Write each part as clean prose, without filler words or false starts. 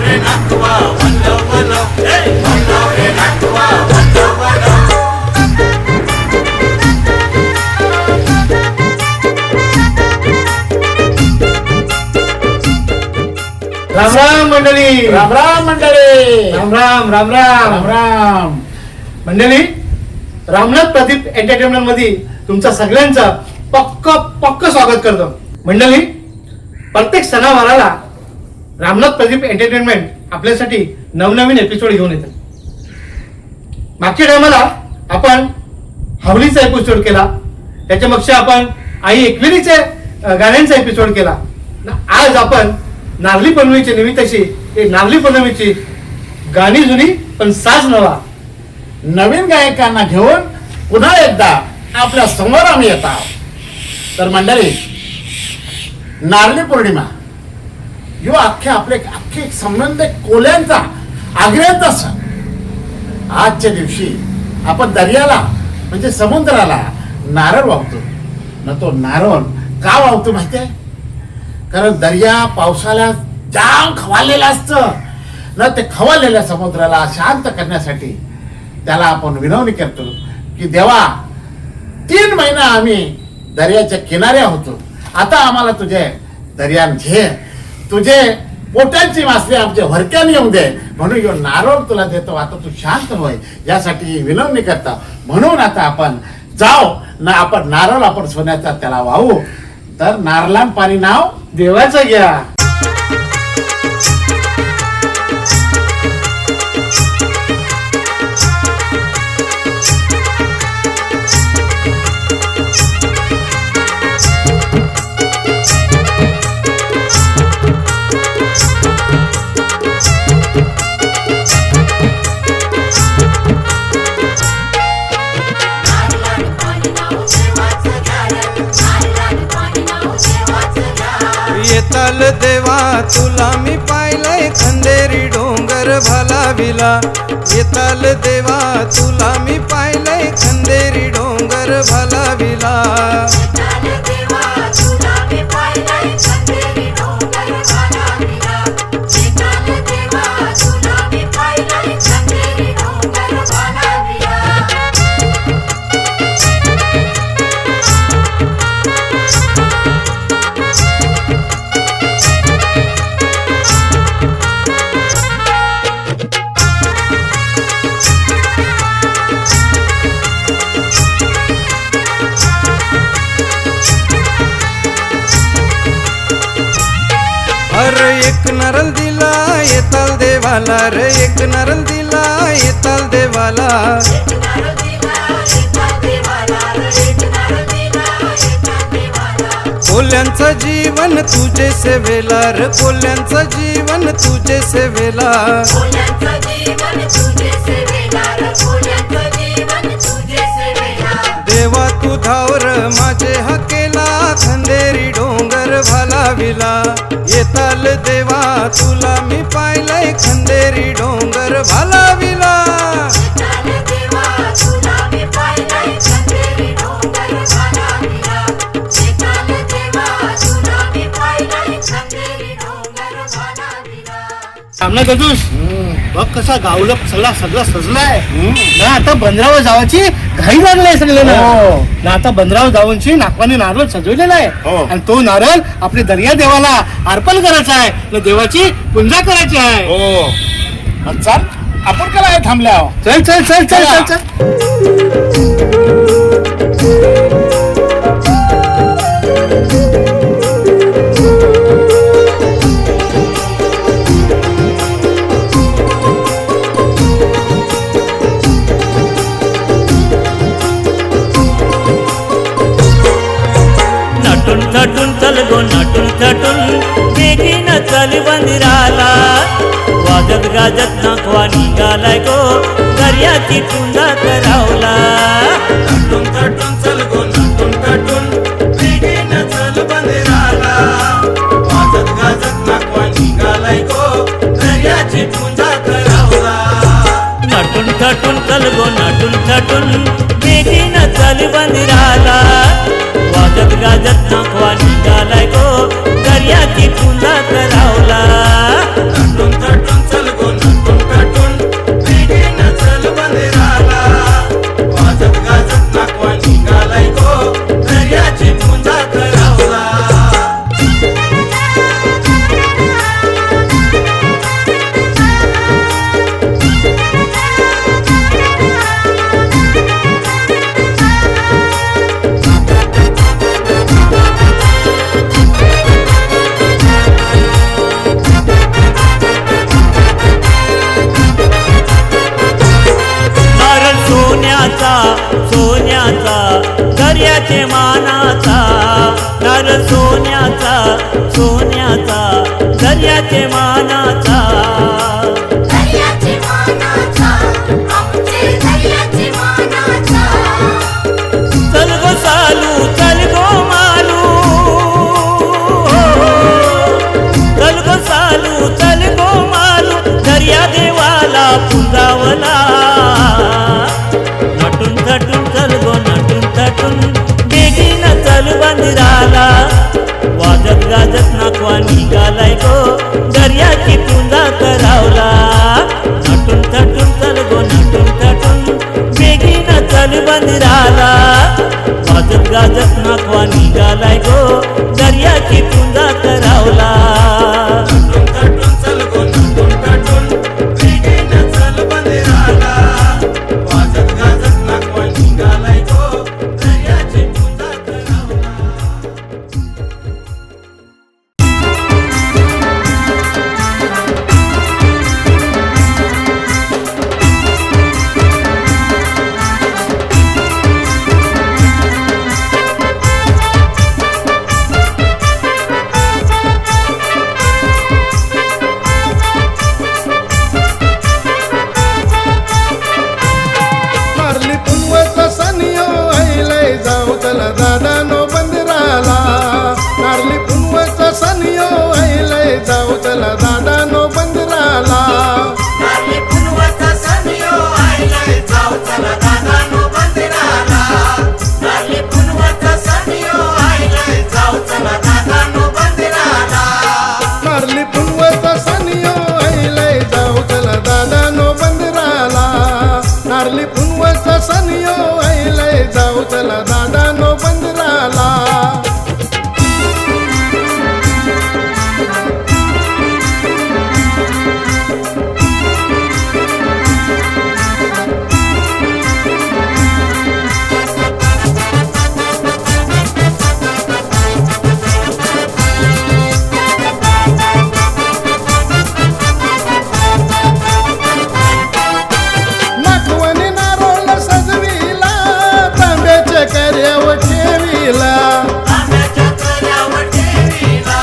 रे नातवा वल्लव वल्लव वल्लव रे नातवा वल्लव वल्लव. राम राम मंडळी. राम राम मंडळी. राम राम राम राम राम राम मंडळी. रामनाथ प्रदीप एंटरटेनमेंट मध्ये तुमच्या सगळ्यांचं पक्क स्वागत करतो. मंडळी, प्रत्येक सणावाराला रामनाथ प्रदीप एंटरटेनमेंट आपल्यासाठी नवनवीन एपिसोड घेऊन येतात. मागच्या टायमाला आपण हवलीचा एपिसोड केला, त्याच्या मागच्या आपण आई एकविरीचे गाण्यांचा एपिसोड केला. आज आपण नारली पौर्णिमेच्या निमित्ताची नारली पौर्णिमेची गाणी जुनी पण साज नवा नवीन गायकांना घेऊन पुन्हा एकदा आपल्या समोर आम्ही येत आहोत. तर मंडळी, नारळी पौर्णिमा यो अख्खे संबंध कोल्यांचा आग्र्यांचा सण. आजच्या दिवशी आपण दर्याला म्हणजे समुद्राला नारळ वाहतो ना. तो नारळ का वाहतो माहितीये? कारण दर्या पावसाला जाम खवालेला असतं ना. ते खवळलेल्या समुद्राला शांत करण्यासाठी त्याला आपण विनवणी करतो की देवा, 3 महिना आम्ही दर्याच्या किनाऱ्या होतो, आता आम्हाला तुझे दर्यान घे, तुझे पोटांची मासली आमच्या व्हरक्याने येऊ दे, म्हणून यो नारळ तुला देतो, आता तू शांत होय, यासाठी विनवणी करता. म्हणून आता आपण जाऊ ना, आपण नारळ आपण सोन्याचा त्याला वाहू. तर नारळान पाणी नाव देवाचं घ्या. येताल देवा तुला मी पाहिलंय, खंदेरी डोंगर भालाविला. येताल देवा तुला मी पाहिलंय, खंदेरी डोंगर भालाविला. अरे एक नरल दिला येताल देवाला, रे एक नरल दिला येताल देवाला. कोल्यांचं जीवन तुझे सेवेला, रे कोल्यांचं जीवन तुझे सेवेला. देवा तू धावर माझे हकेला, खंदेरी डोंगर भालाविला. येताल देवा तुला मी पाहिलंय, खंदेरी डोंगर भालाविला. सामना कदूस बघ कसा गावलं सगळं सजलाय ना. आता बंदरावर जावाची घाई लागलाय सगळं ना. आता बंदरावर जाऊनची नागवानी नारळ सजवलेला आहे आणि तो नारळ आपल्या दर्या देवाला अर्पण करायचा आहे ना, देवाची पूजा करायची आहे. चल, आपण काय थांबल्या? चल चल चल चल चल चल. नटून चल गो नटून थटून बेगीन चल बंदिराला. वाजत गाजत नाखवा निघालाय गो, दर्याची पुंजा करावला. नटून थटून चल गो नटून थटून बेगीन चल बंदिराला. वाजत गाजत नाखवा निघालाय गो, दर्याची पूजा करावला. नटून थटून चल गो नटून थटून बेगीन चल बंदिराला. वाजत गाजत नाखवा निघालाय गो, दर्याची पुंजा करावला. नटून थटून सोन्याचा दर्याचे मानाचा दर्याची मानाचा आमचे दर्याची मानाचा चल गो सालू चल गो मालू चल गो सालू चल गो मालू दर्या देवाला पुंजावला नटून थटून चल गो नटून थटून बेगीन चल बंदिराला वाजत गाजत नाकवा निघालाय गो दर्याची पुंजा करावला नटून थटून चल गो नटून थटून बेगीन चल बंदिराला वाजत गाजत नाकवा निघालाय गो दर्याची पुंजा करावला नटून थटून चल गो नटून थटून बेगीन चल बंदिराला वाजत गाजत नाकवा निघालाय गो दर्याची पूजा करावला मारली पुनवचा सनियो ऐलय जाऊ चला दादा नो बंदिराला मारली पुनवचा सनियो ऐलय जाऊ चला दादा नो बंदिराला नारली पुनवचा सनियो आयलाय जाऊ चला दादा नो बंदिराला नारली पुनवचा सनियो आयलाय जाऊ चला दादा नो बंदिराला मारली पुनवचा सनियो ऐलय जाऊ चला दादा नो बंदिराला मारली पुनवचा सनियो ऐलय जाऊ चला दादा नो बंदिराला नागवणी नारोल सजविला तांब्याच्या कर्यावर ठेविला आंब्याच्या कळ्यावर ठेविला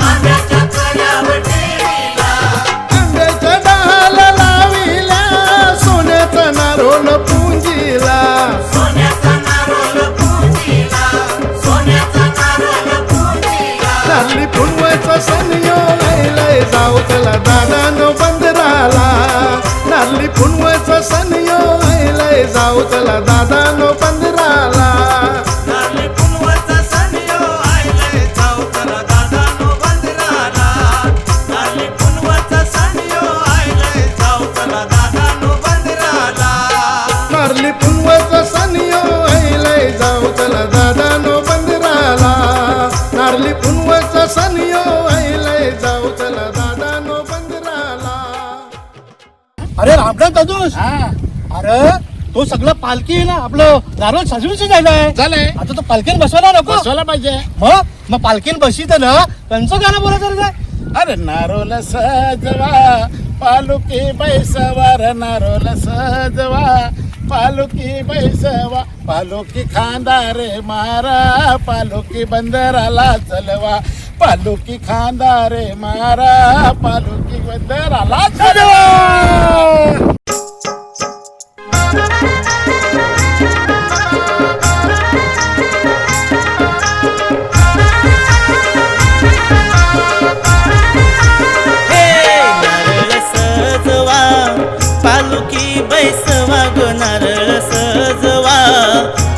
आंब्याच्या कळ्यावर ठेविला आंब्याच्या डहाला लाविला सोन्याचा नारोल पुंजिला सोन्याचा नारोल पूजिला सोन्याचा नारोल पूजिला नारली पुनवचा सनियो ऐलय जाऊ चला दादा नो बंदराला नारली पुनवचा सनियो ऐलय जाऊ चला दादा नो बंदराला नारली पुनवचा सनियो आयलाय जाऊ चला दादा नो बंदिराला नारली पुनवचा सनियो आयलाय जाऊ चला दादा नो बंदिराला नारली पुनवचा सनियो ऐलय जाऊ चला दादा नो बंदराला नारली पुनवचा सनियो ऐलय जाऊ चला दादा नो बंदराला अरे रामनाथ दादूस अरे तो सगळं पालखी ना आपलं नारळ सजवून जायलाय झालंय आता तो पालखीन बसवायला नको बसवायला पाहिजे मग पालखीन बशीत ना त्यांचं गाणं बोलायचं रे अरे नारोल सजवा पालुकी बैसवार नारोल सजवा पालुकी बैसवा पालुकी खांदा रे मारा पालुकी बंदराला चलवा पालुकी खांदा रे मारा पालुकी बंदराला चलवा नारळ सजवा पालुकी बैसवा गो नारळ सजवा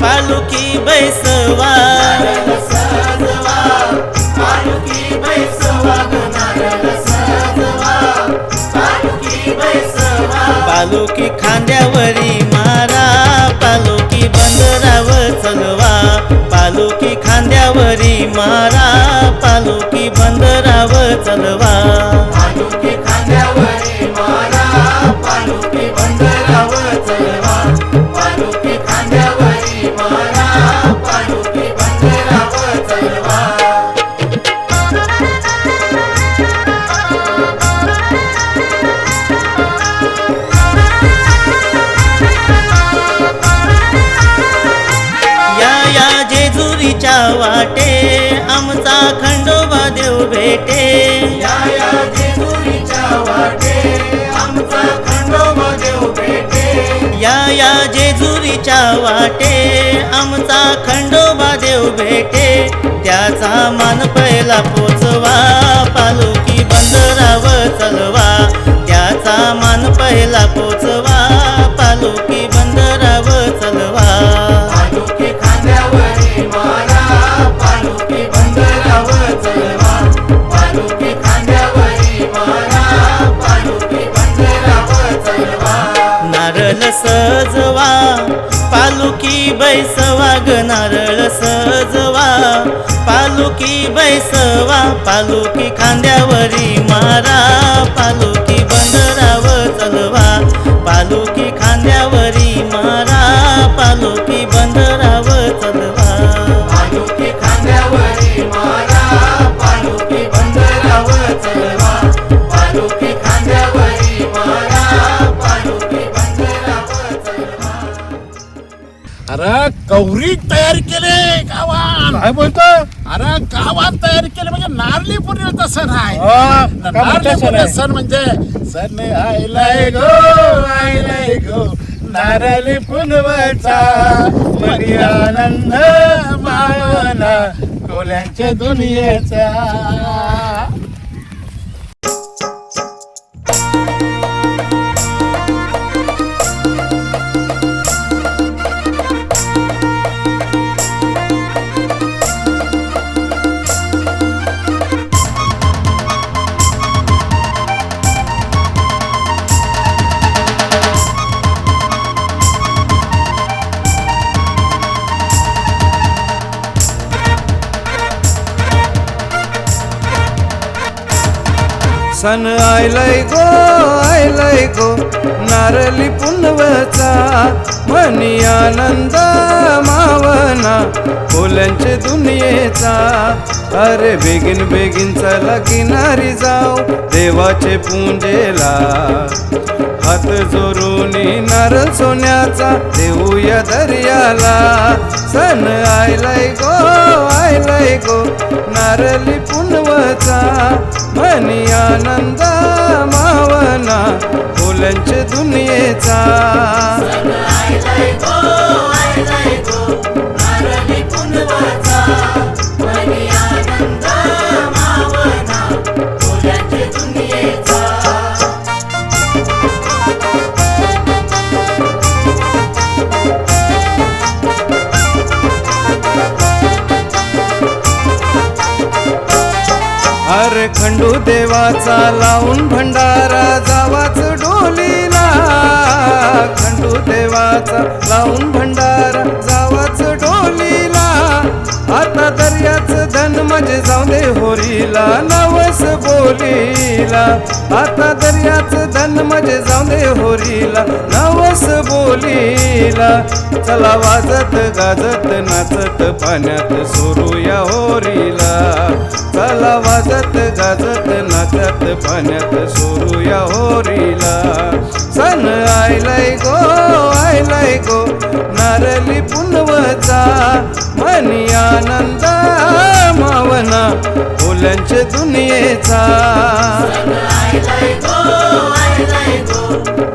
पालुकी बैसवा सजवा पालखी बैसवा ग नारळ सजवा पालखी बैसवा पालुकी खांद्यावरी मारा पालुकी बंदरावर चलवा पालुकी खांद्यावरी मारा पालुकी बंदरावर चलवा पालखी खांद्यावरी मारा पालखी बंदरावर चलवा पालखी खांद्यावरी मारा पालखी बंदरावर चलवा या जेजुरीच्या वाटे आमचा खंडोबा देव या जेजुरीच्या वाटे आमचा खंडोबा देव भेटे त्याचा मान पहिला पोचवा पालुकी बंदरावर चलवा त्याचा मान पहिला पोचवा पालुकी बंदरावर चलवा पालुकी खांद्यावरी मारा पालुकी बंदरावर चलवा पालुकी खांद्यावरी मारा पालुकी बंदरावर चलवा नारळ सजवा पालुकी बैसवा ग नारळ सजवा पालुकी बैसवा पालुकी खांद्यावरी मारा पालुकी बंदरावर चलवा पालुकी खांद्यावरी मारा पालुकी बंदरावर चलवा पालुकी खांद्यावरी मारा पालुकी बंदरावर चलवा पालुकी खांद्यावरी मारा पालुकी बंदरावर चलवा अरे कौरी तयार केले गावात. काय बोलतो अरे गावात तयार केले म्हणजे नारळी पौर्णिमेचा सण आहे. काय नारळी मोठा सण पौर्णिमेचा आहे. सण म्हणजे सण आयलाय गो नारळी पुनवाचा मनी आनंद मावना कोल्यांच्या दुनियेचा. सन आयलाय गो नारळी पुनवचा मनी आनंद मावना कोल्यांचे दुनियेचा. अरे बेगीन बेगीन चला किनारी जाऊ देवाचे पूजेला हात जोरूनी नारळ सोन्याचा देऊया दर्याला. सन आयलाय गो नारळी पुनवचा मनी आनंद मावना कोल्यांचे दुनियेचा. आयलाय गो नारळी पुनवाचा मनी आनंद मावना कोल्यांचे दुनियेचा. अरे खंडू देवाचा लावून भंडारा जावाच डोलीला खंडू देवाचा लावून भंडारा जावाच डोलीला. आता दर्याचं धन म्हणजे जाऊ दे होरीला नवस बोलीला. आता दर्याचं धन म्हणजे जाऊ दे होरीला नवस बोलीला. चला वाजत गाजत नाचत पाण्यात सोरूया होरीला. चला वाजत गाजत नाचत पाण्यात सोरूया होरीला. सन आयलाय गो नारळी पुनवचा मनी आनंद मावना कोल्यांचे दुनियेचा. आयलाय गो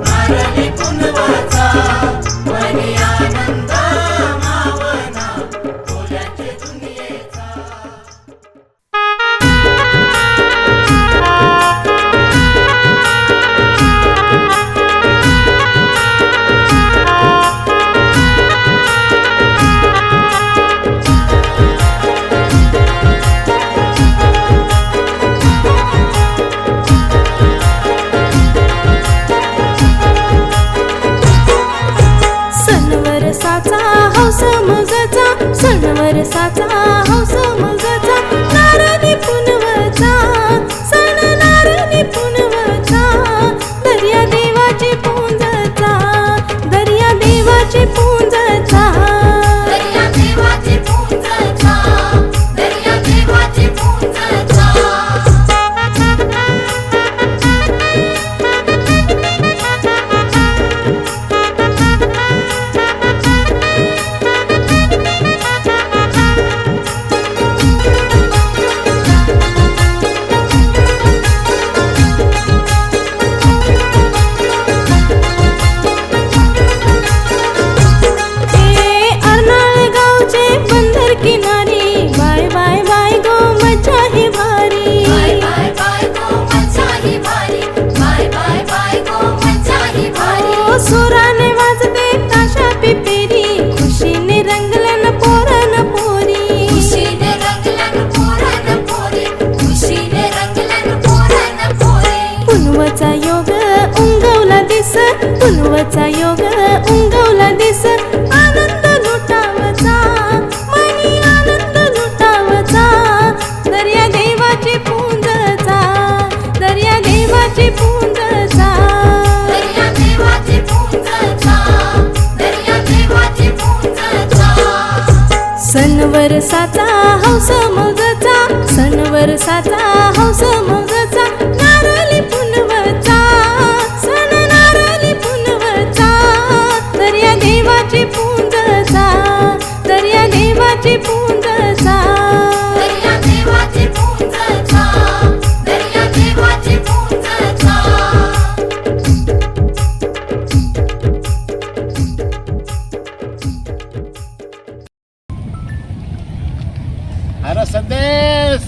नारळी पुनवाचा मनी आनंद मावना कोल्यांचे दुनियेचा. पुनवचा योग उंगवला दिस आनंद लुटावचा मनी आनंद लुटावचा दर्या देवाची पूंजचा दर्या देवाची पूंजचा दर्या देवाची पूंजचा दर्या देवाची पूंजचा सणवरसाचा हौस मगचा सणवरसाचा हौस मगचा नारळी पुनवचा सण नारळी पुनवचा दर्या देवाची पूंजचा दर्या देवाची पूंजचा दर्या देवाची पूंजचा दर्या देवाची पूंजचा अरे संदेश,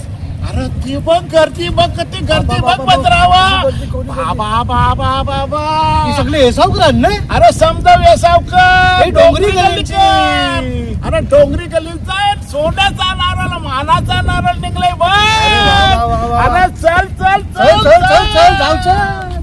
अरे ती बघ गर्दी बघ किती गर्दी बघ पत्रावा बाबा बाबा बाबा सगळे येसावकर ना अरे समजा वेसावकर हे डोंगरी गल्लीचे. अरे डोंगरी गल्लीचा सोन्याचा नारळ मानाचा नारळ निघलाय बघ वा, वा, वा. अरे चल चल चल चल चल चल जाऊ चल.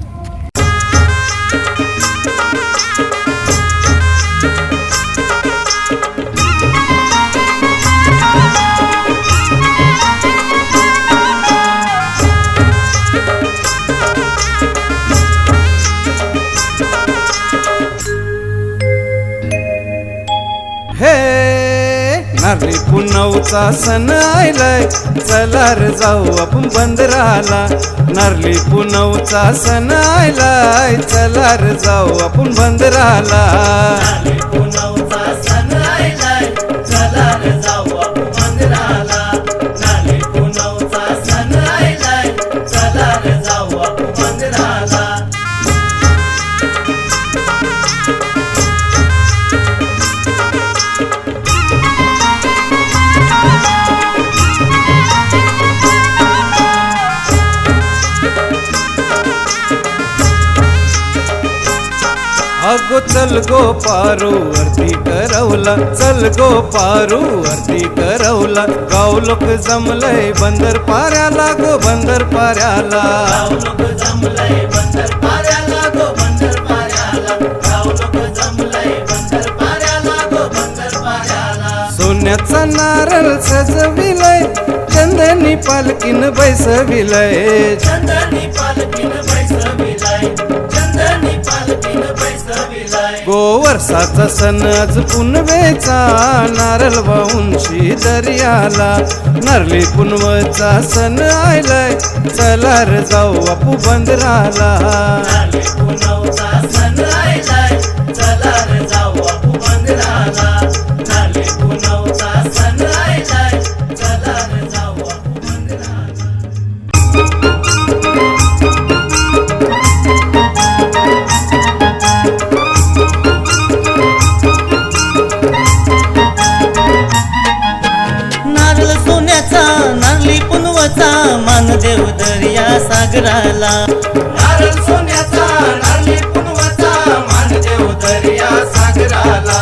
हे नारळी पुनवचा सण आयलाय चला रे जाऊ आपण बंदराला नारळी पुनवचा सण आयलाय चला रे जाऊ आपण बंदराला नारळी पुनवचा सण आयलाय चला रे जाऊ आपण बंदराला नारळी पुनवचा सण आयलाय चला रे जाऊ आपण बंदराला अगो चल गो पारू वरती करवला चल गो पारू वरती करवला गाव लोक जमलय बंदर पाऱ्याला गो बंदर पाऱ्याला गाव लोक जमलय बंदर पाऱ्याला गो बंदर पाऱ्याला गाव लोक जमलय बंदर पाऱ्याला गो बंदर पाऱ्याला सोन्याचा नारळ सजविलय चंदनी पालकीन बैसविलय चंदनी पालकीन बैसविलाय चंदनी पालकीन बैसविलाय गोवर्षाचा सण आज पुनवेचा नारळ वाहूनशी दर्याला नारळी पुनवचा सण आयलाय चला रे जाऊ आपू बंदराला नारळी पुनवचा सण आयलाय चला रे जाऊ आपू बंदराला नारळी पुनवचा सण आयलाय चला रे जाऊ आपू बंदराला नारळ सोन्याचा नारळी पुनवचा मानदेव दर्या सागराला नारळ सोन्याचा नारळी पुनवचा मानदेव दर्या सागराला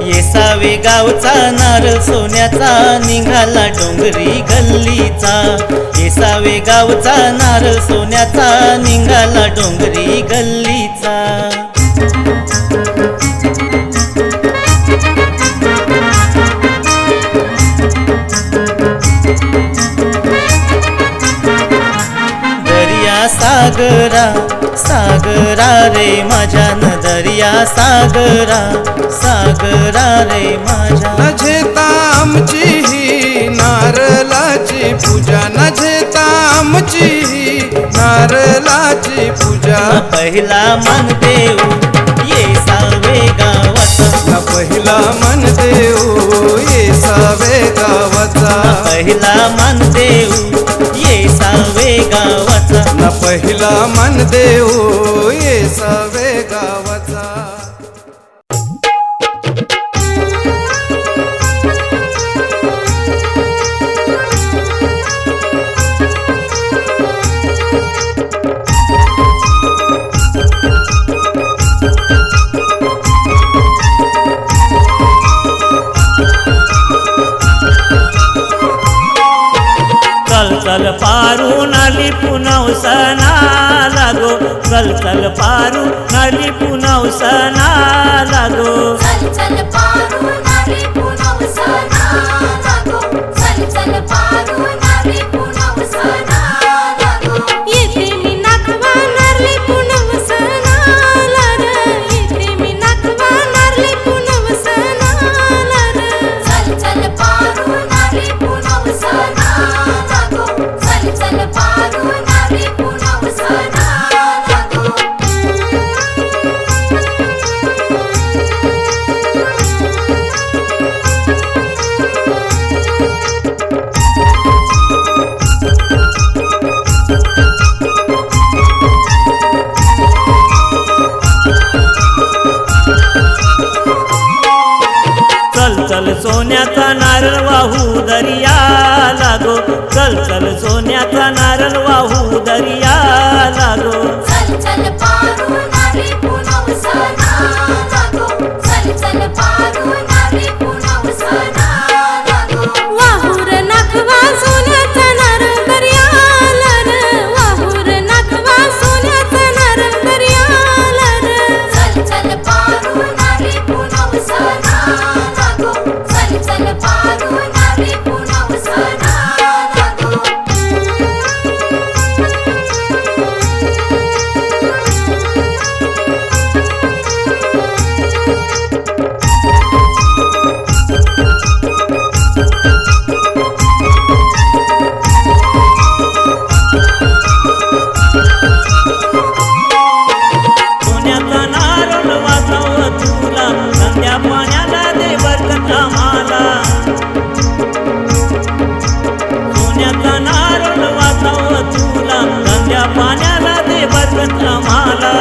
येसावे गावचा नारळ सोन्याचा निघाला डोंगरी गल्लीचा येसावे गावचा नारळ सोन्याचा निघाला डोंगरी गल्लीचा दर्या सागरा सागरा रे माझ्या न दर्या सागरा सागरा रे माझ्या न झेता आमची ही नारळाची पूजा न झेता आमची ही नारळाची पूजा पहिला मान देऊ येसावे गावाचा न पहिला मन देऊ येसावे गावाचा पहिला मान देऊ येसावे गावाचा न पहिला मन देऊ येसावे गावाचा चल चल पारून आली पुनव सणा लागो चल चल पारू नारली पुनव सणाला गो चल चल पारू नारी पुनव सणाला गो चल चल पारू नारी पुनव सणाला गो येते मी नाखवा नारली पुनव सणाला र येते मी नाखवा नारली पुनव सणाला र चल चल पारू नारी पुनव सणाला गो चल चल पारू नारी पुनव सणाला गो चल चल सोन्याचा नारळ वाहू दर्याला गो चल चल सोन्याचा नारळ वाहू दर्याला गो चल चल पारू नारी पुनव सणाला गो चल चल पारू नारी पुनव सणाला गो वाहुर नाखवा सोन्याचा नारळ दर्याला र वाहुर नाखवा सोन्याचा नारळ दर्याला र चल चल पारू नारी पुनव सणाला गो चल चल पारू नारी पुनव सणाला गो सोन्याचा नारळ वाचाव तुला संध्या पाण्याला दे बरकत आम्हाला सोन्याचा नारळ वाचाव तुला संध्या पाण्याला दे बरकत आम्हाला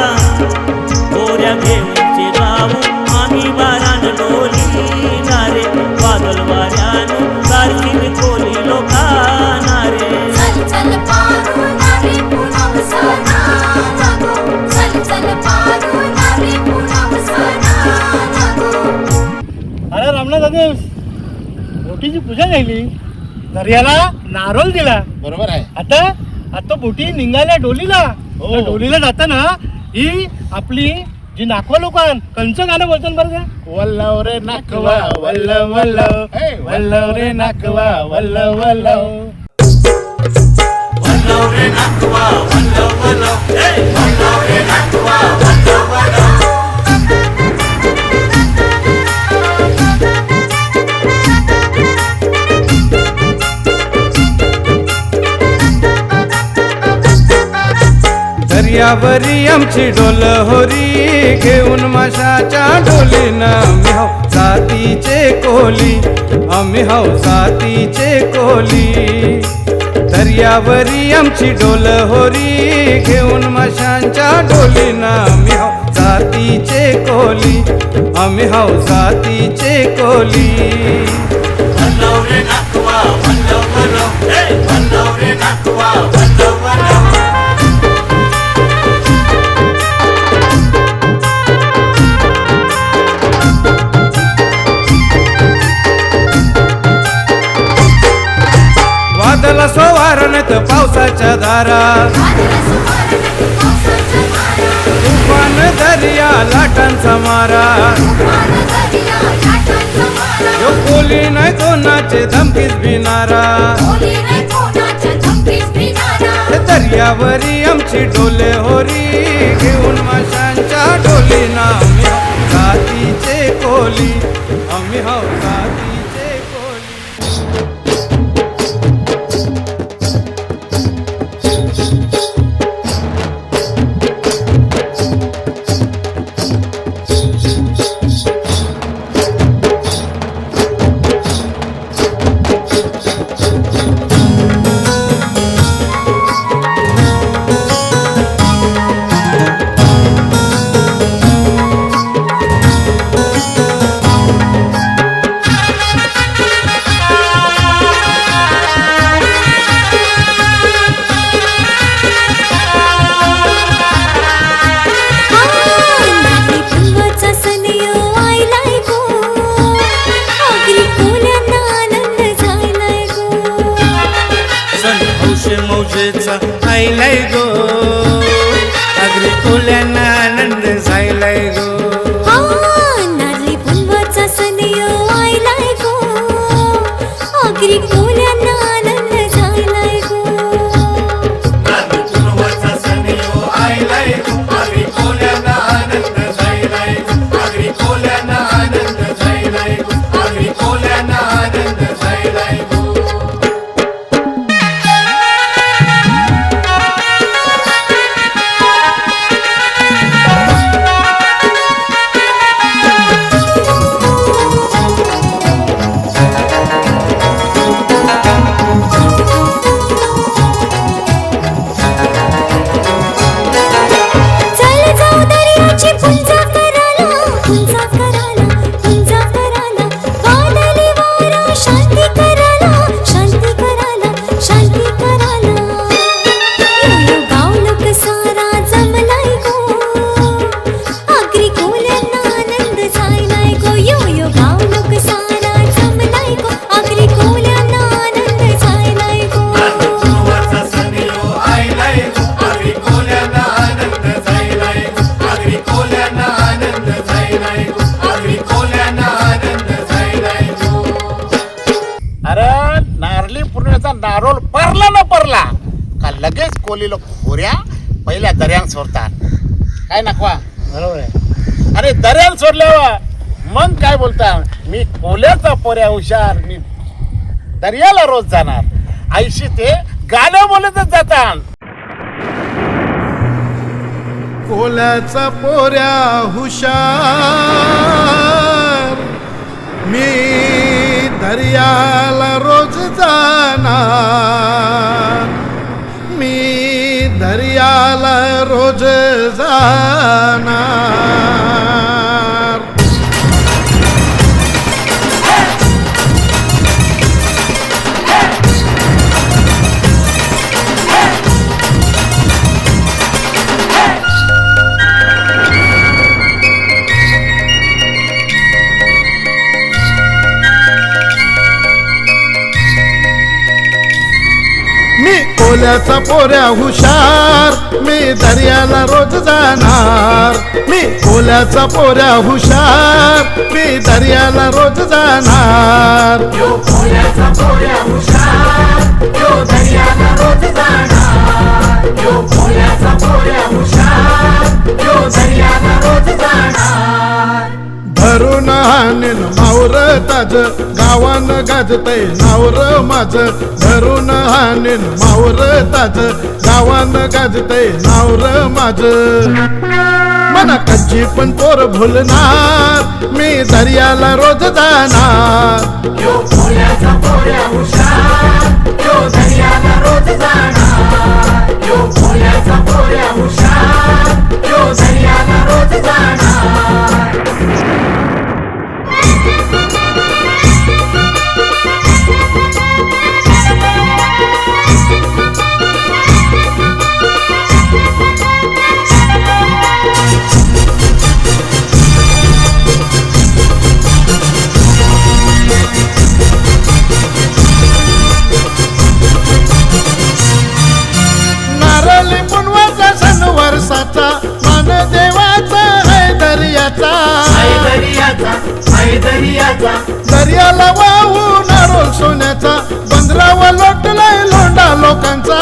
गोऱ्या घेऊनचे जाऊ आम्ही बारान डोली नारे वादळ वाऱ्यानं सारखी कोली लोकांना रे चल चल पारू नारी पुनव सणाला गो चल चल पारू नारी पुनव सणाला गो अरे रामनाथ दादा बोटीची पूजा झाली दर्याला नारळ दिला बरोबर आहे. आता बोटी निघाल्या डोलीला हो. त्या डोलीला जाताना ही आपली जी नाखवा लोक कंच गाणं बोलतात बरं का वल्लव रे नाकवा वल्लव वल्लव वल्लव रे नाकवा वल्लव वल्लव वल्लव रे नाकवा वल्लव वल्लव वल्लव रे नाकवा वल्लव वल्लव दर्यावरी आमची डोल होरी घेऊन माशाच्या डोलीनं आम्ही हाव जातीचे कोली आम्ही हाव जातीचे कोली दर्यावरी आमची डोल होरी घेऊन माशांच्या डोलीनं आम्ही हाव जातीचे कोली आम्ही हाव जातीचे कोली वल्लव रे नाकवा वल्लव वल्लव वल्लव रे नाकवा वल्लव वल्लव वादळ सोवारणत पावसाच्या धारा तुफान दर्या लाटांचा मारा यो कोली नाही कोणाचे धमकीच भिनारा दर्यावरी आमची डोले होरी घेऊन माशांच्या डोलीनं आम्ही हाव जातीचे कोली आम्ही हाव जातीचे कोली मौजेचा आईलाय गो अगदी कोल्यानं आनंद झालाय गो. हा नारळी पुनवाचा सण यो आयलाय गो, आगरी कोल्यांना आनंद झालाय गो. नारळी पुनवाचा सण यो आयलाय गो, आगरी कोल्यांना आनंद झालाय गो, आगरी कोल्यांना आनंद झालाय गो, आगरी कोल्यांना आनंद झालाय गो. चल जाऊ दर्याची पुंजा करायला, पुंजा करायला, पुंजा करायला. वादळी वारा शांती करायला, शांती करायला, शांती करायला. यो गाव लोक सारा जमलाय गो, आगरी कोल्यांना आनंद झालाय गो. यो गाव लोक सारा जमलाय गो, आगरी कोल्यांना आनंद झालाय गो. नारळी पुनवाचा सण यो आयलाय गो, आगरी कोल्यांना आनंद झालाय गो, आगरी कोल्यांना आनंद झालाय गो, आगरी कोल्यांना आनंद झालाय गो. अरे नारळी पौर्णिमेचा नारोल परला न परला का लगेच कोली लोक खोऱ्या पहिल्या दर्यान सोडतात. काय नकवा बरोबर आहे. अरे दर्यान सोडल्यावर मग काय बोलता, मी कोल्याचा पोऱ्या हुशार, मी दर्याला रोज जाणार. आईशी ते गाणं बोलतच जातात. कोल्याचा पोऱ्या हुशार, मी दर्याला रोज जाणार, मी दर्याला रोज जाणार. मी कोल्याचा पोऱ्या हुशार, मी दर्याला रोज जाणार, मी कोल्याचा पोऱ्या हुशार, मी दर्याला रोज जाणार. यो कोल्याचा पोऱ्या हुशार, यो दर्याला रोज जाणार, यो कोल्याचा पोऱ्या हुशार, यो दर्याला रोज जाणार. भरून हाणीन मावर ताज, गावान गाजतय नावर माझ. भरून हाणीन मावर ताज, गावान गाजतय नावर माझ. मना कच्ची पण पोर भुलणार, मी दर्याला रोज जाणार. यो कोल्याचा पोऱ्या हुशार, यो दर्याला रोज जाणार, यो कोल्याचा पोऱ्या हुशार, यो दर्याला रोज जाणार. नारळी पुनवाचा सण वर्षाचा, मान देवाचा आहे दर्याचा. दर्याला वाहू नारोल सोन्याचा, बंदरावर लोटलाय लोंढा लोकांचा.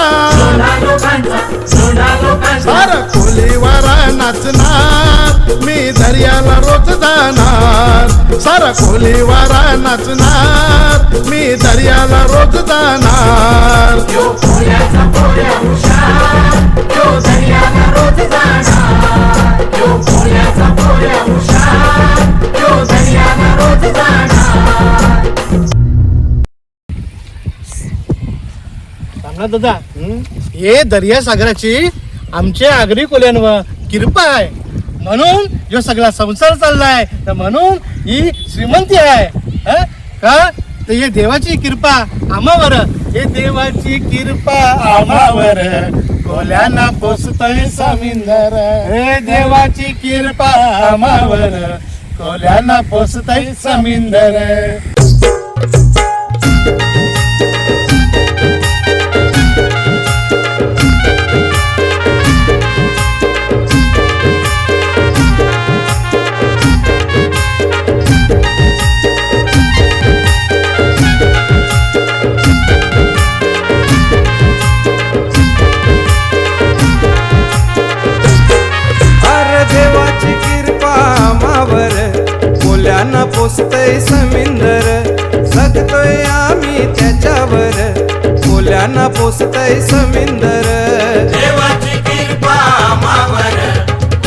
सारा कोलीवारा नाचणार, मी दर्याला रोज जाणार. सारा कोलीवारा नाचणार, मी दर्याला रोज जाणार. यो कोल्याचा पोऱ्या हुशार, यो दर्याला रोज जाणार, यो कोल्याचा पोऱ्या हुशार, यो दर्याला रोज जाणार. सांगा दादा, हे दर्या सागराची आमच्या आगरी कोल्यांवर कृपा आहे, म्हणून जो सगळा संसार चाललाय, तर म्हणून ही श्रीमंती आहे. हं? का तर हे देवाची कृपा आम्हावर, हे देवाची कृपा आम्हावर, कोल्यांना पोसतय समिंदर. हे देवाची कृपा आम्हावर, कोल्यांना पोसतय समिंदर. पोसतय समिंदर जगतोय आम्ही त्याच्यावर कोल्यानं पोसतय समिंदर देवाची कृपा आम्हावर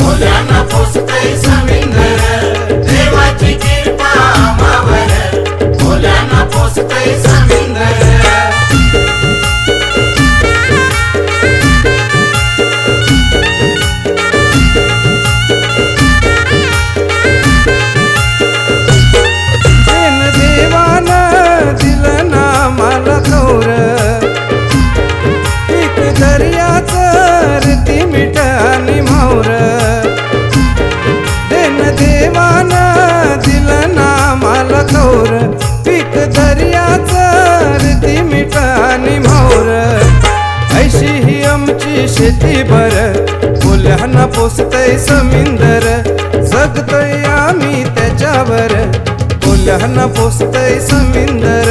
कोल्यानं पोसतय समिंदर देवाची कृपा आम्हावर कोल्यानं पोसतय समिंदर देन देवानं दिलं ना मला कौर पीक दर्याचं रीती मीठ आणि मावर देन देवानं दिलं ना मला कौर पीक दर्याचं रीती मीठ आणि मावर ऐशी ही आमची शेती बर कोल्ह्यानं पोसतय समिंदर जगतोय आम्ही त्याच्यावर कोल्ह्यानं पोसतय समिंदर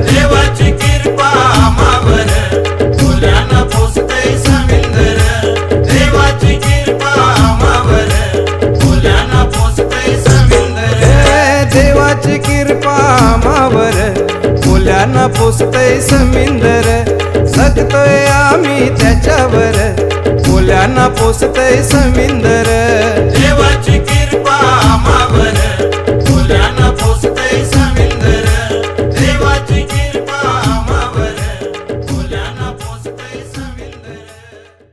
देवाची कृपा आम्हावर कोल्यानं पोसतय समिंदर देवाची कृपा आम्हावर कोल्यानं पोसतय समिंदर देवाची कृपा आम्हावर कोल्यानं पोसतय समिंदर जगतोय आम्ही त्याच्यावर कोल्यानं पोसतय समिंदर देवाची